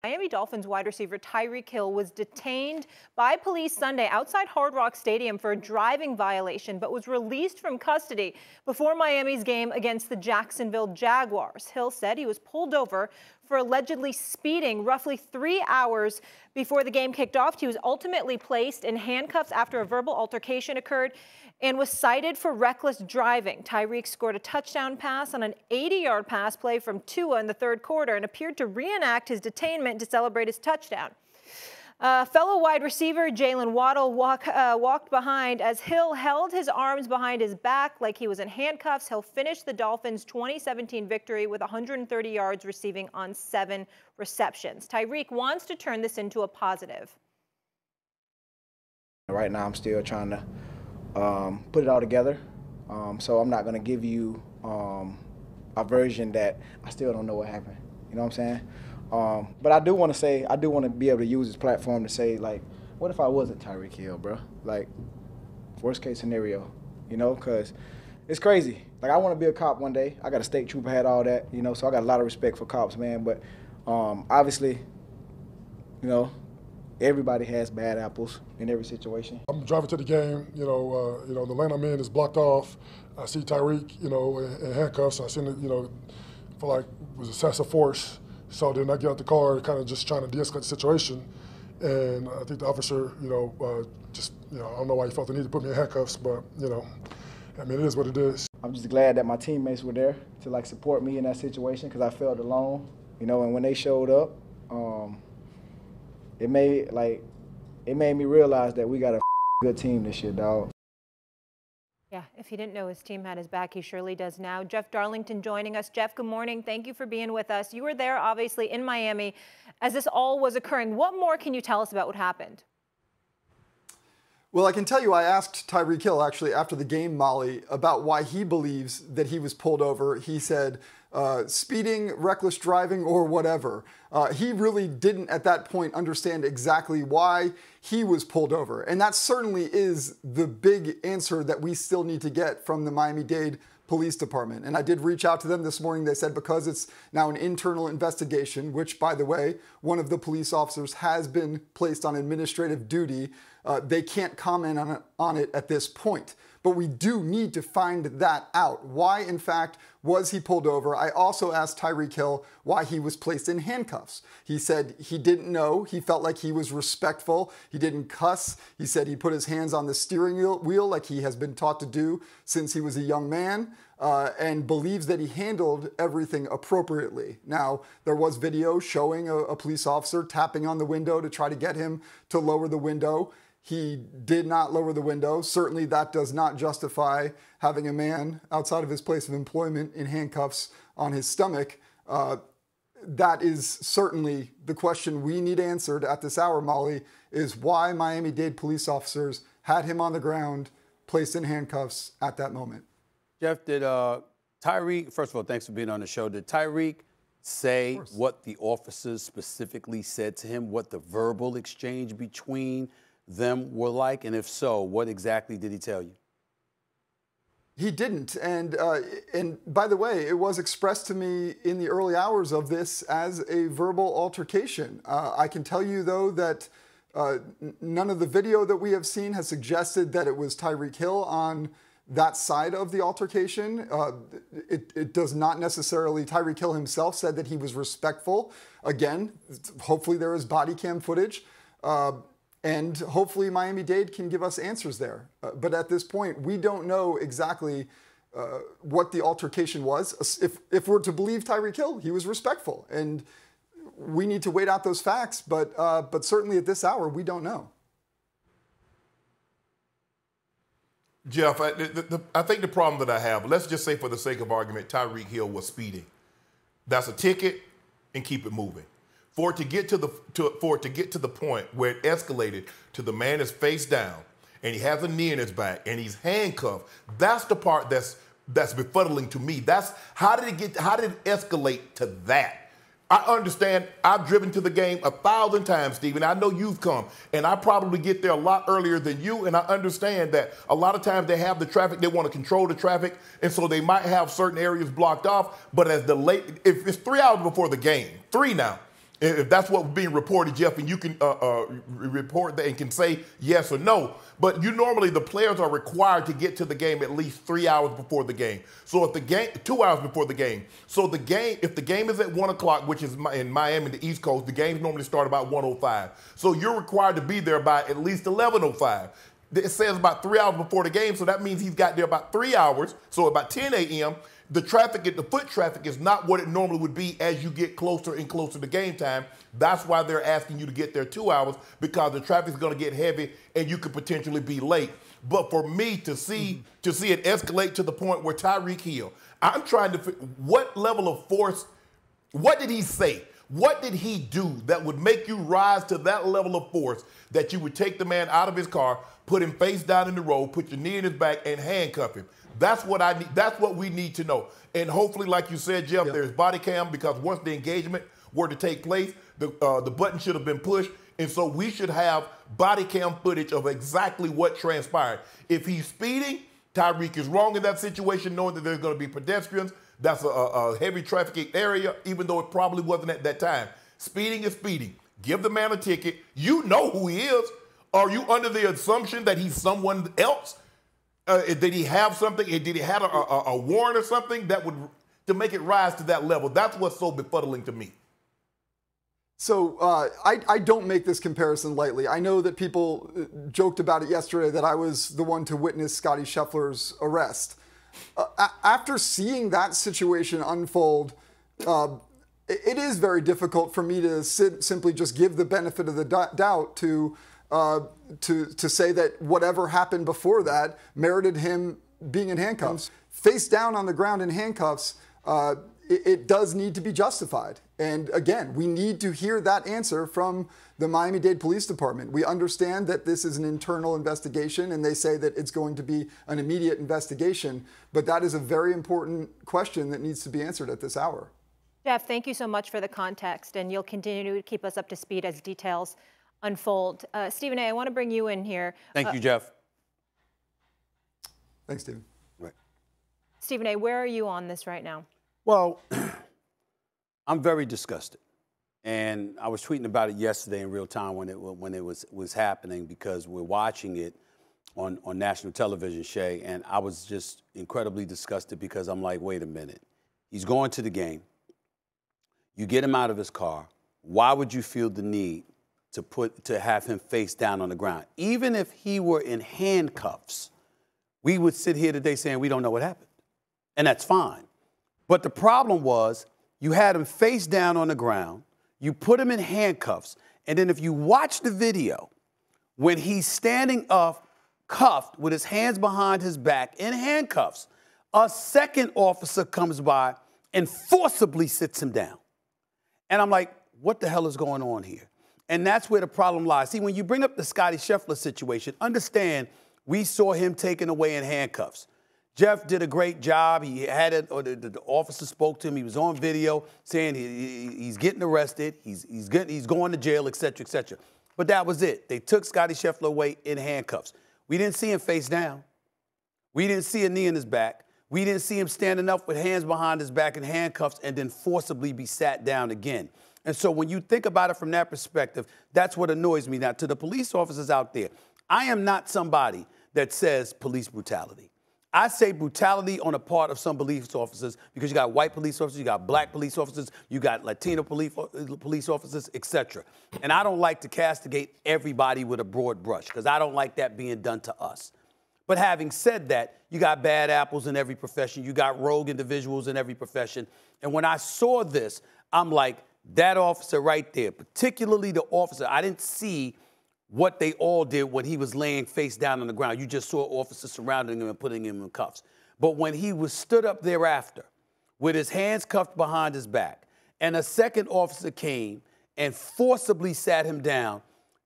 Miami Dolphins wide receiver Tyreek Hill was detained by police Sunday outside Hard Rock Stadium for a driving violation, but was released from custody before Miami's game against the Jacksonville Jaguars. Hill said he was pulled over for allegedly speeding roughly 3 hours before the game kicked off. He was ultimately placed in handcuffs after a verbal altercation occurred and was cited for reckless driving. Tyreek scored a touchdown pass on an 80-yard pass play from Tua in the third quarter and appeared to reenact his detainment to celebrate his touchdown. Fellow wide receiver Jalen Waddle walked behind as Hill held his arms behind his back like he was in handcuffs. Hill finished the Dolphins' 2017 victory with 130 yards receiving on 7 receptions. Tyreek wants to turn this into a positive. Right now I'm still trying to put it all together, so I'm not going to give you a version that I still don't know what happened. You know what I'm saying? But I do want to be able to use this platform to say, like, what if I wasn't Tyreek Hill, bro? Like, worst case scenario, you know, because it's crazy. Like, I want to be a cop one day. I got a state trooper hat, all that, you know, so I got a lot of respect for cops, man. But obviously, you know, everybody has bad apples in every situation. I'm driving to the game, the lane I'm in is blocked off. I see Tyreek, in handcuffs. I seen it, feel like it was excessive force. So then I get out the car, kind of just trying to de-escalate the situation. And I think the officer, I don't know why he felt the need to put me in handcuffs, but, I mean, it is what it is. I'm just glad that my teammates were there to, like, support me in that situation because I felt alone, and when they showed up, it made me realize that we got a good team this year, dog. Yeah, if he didn't know his team had his back, he surely does now. Jeff Darlington joining us. Jeff, good morning. Thank you for being with us. You were there, obviously, in Miami as this all was occurring. What more can you tell us about what happened? Well, I can tell you I asked Tyreek Hill, actually, after the game, Molly, about why he believes that he was pulled over. He said speeding, reckless driving, or whatever. He really didn't, at that point, understand exactly why he was pulled over. And that certainly is the big answer that we still need to get from the Miami-Dade Police Department. And I did reach out to them this morning. They said because it's now an internal investigation, which, by the way, one of the police officers has been placed on administrative duty, they can't comment on it at this point. But we do need to find that out. Why, in fact, was he pulled over? I also asked Tyreek Hill why he was placed in handcuffs. He said he didn't know. He felt like he was respectful. He didn't cuss. He said he put his hands on the steering wheel like he has been taught to do since he was a young man, and believes that he handled everything appropriately. Now, there was video showing a police officer tapping on the window to try to get him to lower the window. He did not lower the window. Certainly that does not justify having a man outside of his place of employment in handcuffs on his stomach. That is certainly the question we need answered at this hour, Molly, is why Miami-Dade police officers had him on the ground, placed in handcuffs at that moment. Jeff, did Tyreek, first of all, thanks for being on the show. Did Tyreek say what the officers specifically said to him, what the verbal exchange between them were like? And if so, what exactly did he tell you? He didn't. And by the way, it was expressed to me in the early hours of this as a verbal altercation. I can tell you, though, that none of the video that we have seen has suggested that it was Tyreek Hill on that side of the altercation. It does not necessarily. Tyreek Hill himself said that he was respectful. Again, hopefully there is body cam footage. And hopefully Miami-Dade can give us answers there. But at this point, we don't know exactly what the altercation was. If we're to believe Tyreek Hill, he was respectful. And we need to wait out those facts. But certainly at this hour, we don't know. Jeff, I think the problem that I have, let's just say for the sake of argument, Tyreek Hill was speeding. That's a ticket, and keep it moving. For it to get to the point where it escalated to the man is face down and he has a knee in his back and he's handcuffed, that's the part that's befuddling to me. That's how did it escalate to that? I understand. I've driven to the game 1,000 times, Stephen. I know you've come, and I probably get there a lot earlier than you, and I understand that a lot of times they have the traffic, they want to control the traffic, and so they might have certain areas blocked off, but if it's 3 hours before the game, 3 now, If that's what's being reported, Jeff, and you can report that and can say yes or no. But normally the players are required to get to the game at least 3 hours before the game. So if the game, 2 hours before the game. So the game, if the game is at 1 o'clock, which is in Miami, the East Coast, the games normally start about 1:05. So you're required to be there by at least 11:05. It says about 3 hours before the game, so that means he's got there about 3 hours. So about 10 a.m. The foot traffic is not what it normally would be as you get closer and closer to game time. That's why they're asking you to get there 2 hours, because the traffic is going to get heavy and you could potentially be late. But for me to see it escalate to the point where Tyreek Hill, I'm trying to what level of force, what did he say? What did he do that would make you rise to that level of force that you would take the man out of his car, put him face down in the road, put your knee in his back, and handcuff him? That's what I need. That's what we need to know. And hopefully, like you said, Jeff, there's body cam, because once the engagement were to take place, the button should have been pushed. And so we should have body cam footage of exactly what transpired. If he's speeding, Tyreek is wrong in that situation, knowing that there's going to be pedestrians. That's a heavy traffic area, even though it probably wasn't at that time. Speeding is speeding. Give the man a ticket. You know who he is. Are you under the assumption that he's someone else? Did he have something? Did he have a warrant or something that would to make it rise to that level? That's what's so befuddling to me. So I don't make this comparison lightly. I know that people joked about it yesterday that I was the one to witness Scottie Scheffler's arrest. After seeing that situation unfold, it is very difficult for me to simply just give the benefit of the doubt to say that whatever happened before that merited him being in handcuffs. Face down on the ground in handcuffs, it does need to be justified. And again, we need to hear that answer from the Miami-Dade Police Department. We understand that this is an internal investigation, and they say that it's going to be an immediate investigation, but that is a very important question that needs to be answered at this hour. Jeff, thank you so much for the context, and you'll continue to keep us up to speed as details unfold. Stephen A., I want to bring you in here. Thank you, Jeff. Thanks, Stephen. Right. Stephen A., where are you on this right now? Well, I'm very disgusted. And I was tweeting about it yesterday in real time when it was happening, because we're watching it on national television, Shay, and I was just incredibly disgusted, because I'm like, wait a minute. He's going to the game. You get him out of his car. Why would you feel the need to have him face down on the ground? Even if he were in handcuffs, we would sit here today saying we don't know what happened. And that's fine. But the problem was you had him face down on the ground, you put him in handcuffs, and then if you watch the video, when he's standing up, cuffed with his hands behind his back in handcuffs, a second officer comes by and forcibly sits him down. And I'm like, what the hell is going on here? And that's where the problem lies. See, when you bring up the Scottie Scheffler situation, understand we saw him taken away in handcuffs. Jeff did a great job. He had it, or the officer spoke to him. He was on video saying he's getting arrested, he's going to jail, et cetera, et cetera. But that was it. They took Scottie Scheffler away in handcuffs. We didn't see him face down. We didn't see a knee in his back. We didn't see him standing up with hands behind his back in handcuffs and then forcibly be sat down again. And so when you think about it from that perspective, that's what annoys me. Now, to the police officers out there, I am not somebody that says police brutality. I say brutality on the part of some police officers, because you got white police officers, you got black police officers, you got Latino police officers, etc. And I don't like to castigate everybody with a broad brush, because I don't like that being done to us. But having said that, you got bad apples in every profession. You got rogue individuals in every profession. And when I saw this, I'm like, that officer right there, particularly the officer, I didn't see what they all did when he was laying face down on the ground. You just saw officers surrounding him and putting him in cuffs. But when he was stood up thereafter with his hands cuffed behind his back, and a second officer came and forcibly sat him down,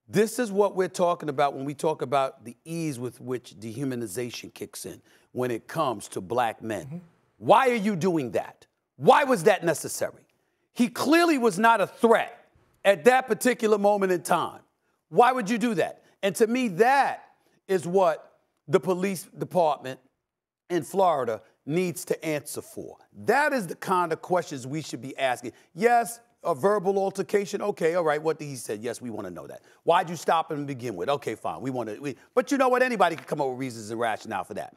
this is what we're talking about when we talk about the ease with which dehumanization kicks in when it comes to black men. Mm-hmm. Why are you doing that? Why was that necessary? He clearly was not a threat at that particular moment in time. Why would you do that? And to me, that is what the police department in Florida needs to answer for. That is the kind of questions we should be asking. Yes, a verbal altercation. Okay, all right, what did he say? Yes, we want to know that. Why'd you stop him to begin with? Okay, fine, we want to. But you know what? Anybody can come up with reasons and rationale for that.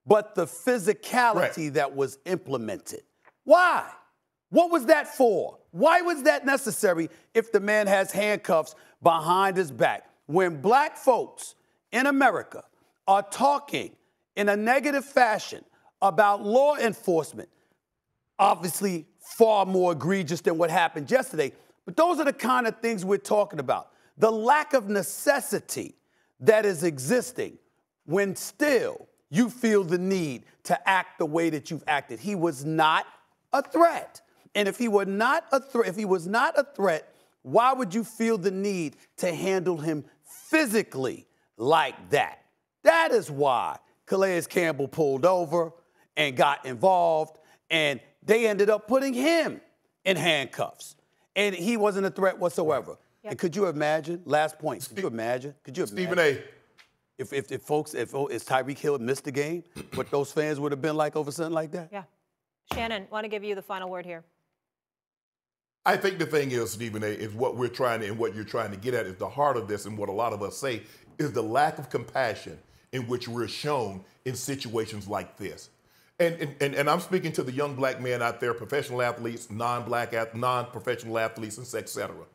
But the physicality that was implemented, why? What was that for? Why was that necessary if the man has handcuffs behind his back? When black folks in America are talking in a negative fashion about law enforcement, obviously far more egregious than what happened yesterday, but those are the kind of things we're talking about. The lack of necessity that is existing when still you feel the need to act the way that you've acted. He was not a threat. And if he was not a threat, why would you feel the need to handle him physically like that? That is why Calais Campbell pulled over and got involved, and they ended up putting him in handcuffs. And he wasn't a threat whatsoever. Yep. And could you imagine, last point, could you imagine? Stephen A. If Tyreek Hill had missed the game, what those fans would have been like over something like that? Yeah. Shannon, want to give you the final word here. I think the thing is, Stephen A., is what we're trying to, and what you're trying to get at is the heart of this, and what a lot of us say is the lack of compassion in which we're shown in situations like this. And I'm speaking to the young black men out there, professional athletes, non-professional athletes, and et cetera.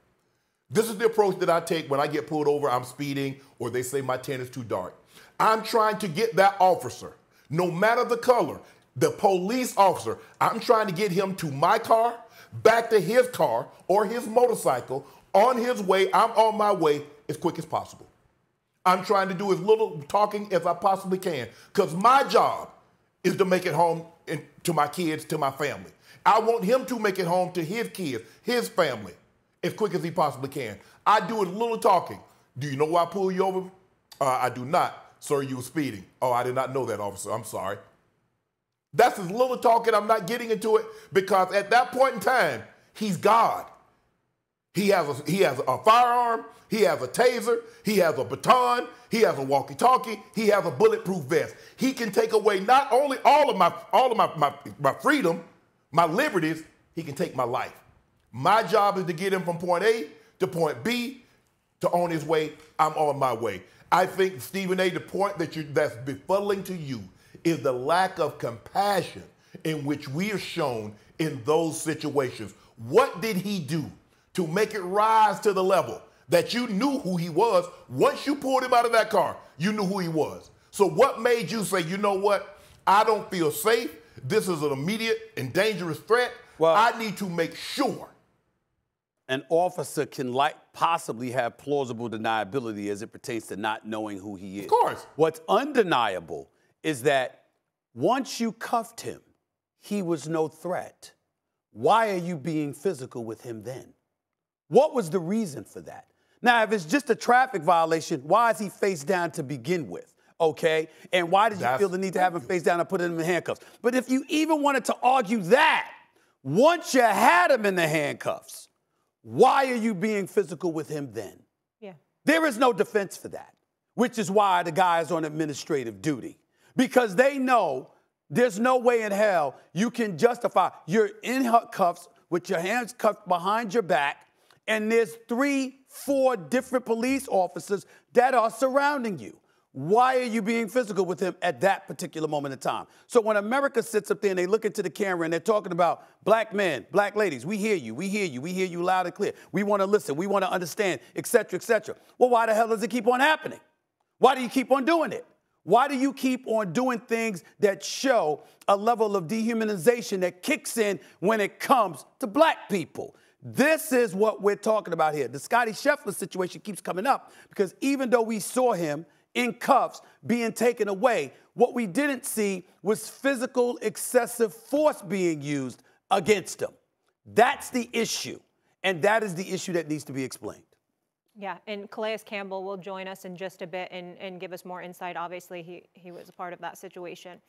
This is the approach that I take when I get pulled over, I'm speeding, or they say my tent is too dark. I'm trying to get that officer, no matter the color, the police officer, I'm trying to get him to my car, back to his car or his motorcycle, on his way, I'm on my way as quick as possible. I'm trying to do as little talking as I possibly can, because my job is to make it home to my kids, to my family. I want him to make it home to his kids, his family, as quick as he possibly can. I do as little talking. Do you know why I pulled you over? I do not. Sir, you were speeding. Oh, I did not know that, officer. I'm sorry. That's as little talking. I'm not getting into it, because at that point in time, he's God. He has a firearm, he has a taser, he has a baton, he has a walkie-talkie, he has a bulletproof vest. He can take away not only all of my freedom, my liberties, he can take my life. My job is to get him from point A to point B, to on his way, I'm on my way. I think, Stephen A., the point that's befuddling to you is the lack of compassion in which we are shown in those situations. What did he do to make it rise to the level that you knew who he was? Once you pulled him out of that car, you knew who he was. So what made you say, you know what, I don't feel safe, this is an immediate and dangerous threat, well, I need to make sure. An officer can possibly have plausible deniability as it pertains to not knowing who he is. Of course. What's undeniable is that once you cuffed him, he was no threat. Why are you being physical with him then? What was the reason for that? Now, if it's just a traffic violation, why is he face down to begin with? Okay? And why did you feel the need to have him face down and put him in handcuffs? But if you even wanted to argue that, once you had him in the handcuffs, why are you being physical with him then? Yeah. There is no defense for that, which is why the guy is on administrative duty, because they know there's no way in hell you can justify you're in cuffs with your hands cuffed behind your back, and there's 3-4 different police officers that are surrounding you. Why are you being physical with him at that particular moment in time? So when America sits up there and they look into the camera and they're talking about black men, black ladies, we hear you, we hear you, we hear you loud and clear. We want to listen, we want to understand, et cetera, et cetera. Well, why the hell does it keep on happening? Why do you keep on doing it? Why do you keep on doing things that show a level of dehumanization that kicks in when it comes to black people? This is what we're talking about here. The Scottie Scheffler situation keeps coming up because even though we saw him in cuffs being taken away, what we didn't see was physical excessive force being used against him. That's the issue, and that is the issue that needs to be explained. Yeah, and Calais Campbell will join us in just a bit and give us more insight. Obviously, he was a part of that situation.